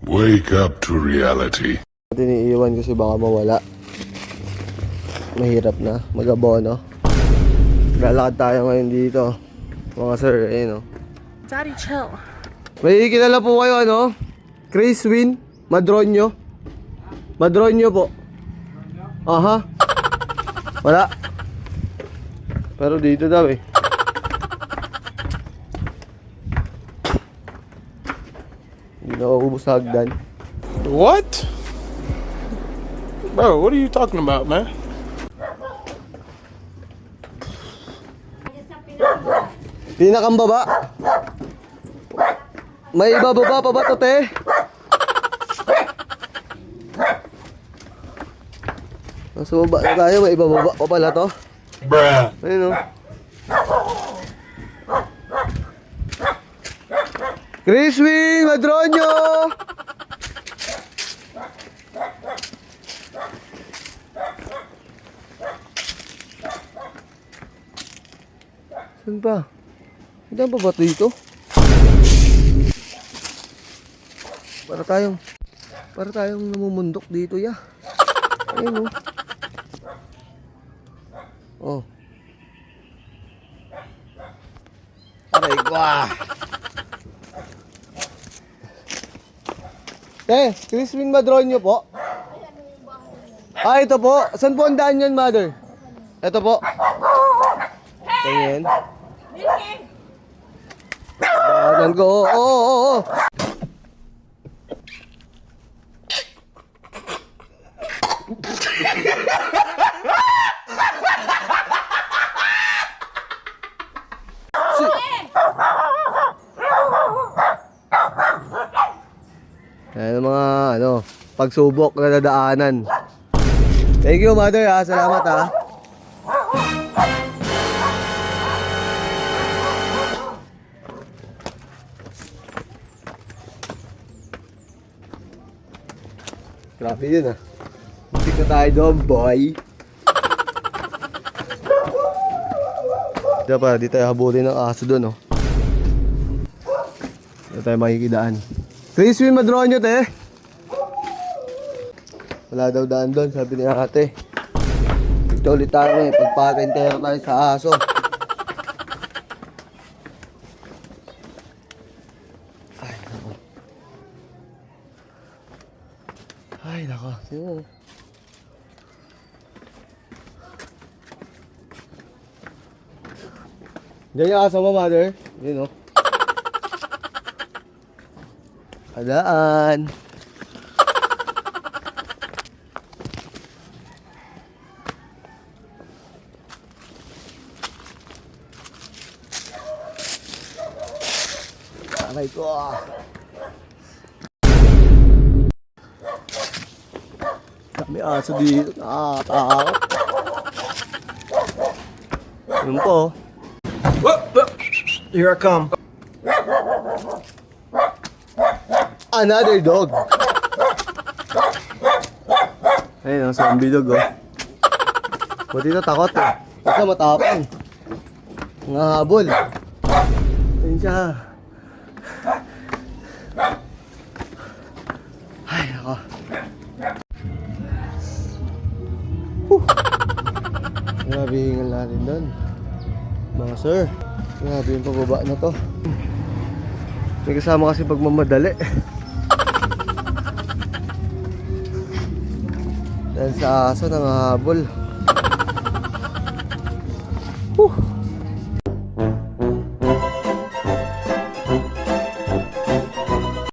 Wake up to reality. Iniiwan kasi baka mawala. Mahirap na mag-abono. Lalakad tayo ngayon dito. Mga sir, ayun o. Daddy, chill. May kilala po kayo ano? Chris Win Madronio. Madronio po. Aha. Wala. Pero dito daw eh. Hindi na ubus sa hagdan. What? Bro, what are you talking about, man? Pinakang baba. May ibababa pa ba to, te? Nasa baba na tayo, may ibababa pa pala to. Bruh. Ayun o. Chris Wing Madronio! Saan ba? Hindi pa ba dito? Para tayong namumundok dito, ya. Ayun o. Oh. Aray ko ah. Chris Wing Madronio po. Ah, ito po. Saan po ang daan yan, mother? Ito po. Ganyan. Daanan ko. Oo. Ayan ang mga pagsubok na dadaanan. Thank you, mother ha. Salamat ha. Grabe yun ah. Muntik na tayo doon, boy. Di tayo habulin ng aso doon, oh. Di tayo makikidaan. Chris Win Madronio, te. Wala daw daan doon, sabi ni ate. Ito ulit tayo eh, pagpatentero tayo sa aso. Ay, nako. Ay, nako. Sino? Diyan yung aso mo, mother. Yun, oh. Adaan. Aray ko ah. Dami aso dito. Nakatakot. Yun po. Here I come. Another dog. Ayun, zombie dog oh. Buti ito takot eh. Ito matapang. Nangahabol. Ayun siya. Ay, ako. Grabe hingal natin doon. Mga sir. Grabe yung pababa na to. May kasama kasi pagmamadali. Dahil sa aso nangahabol.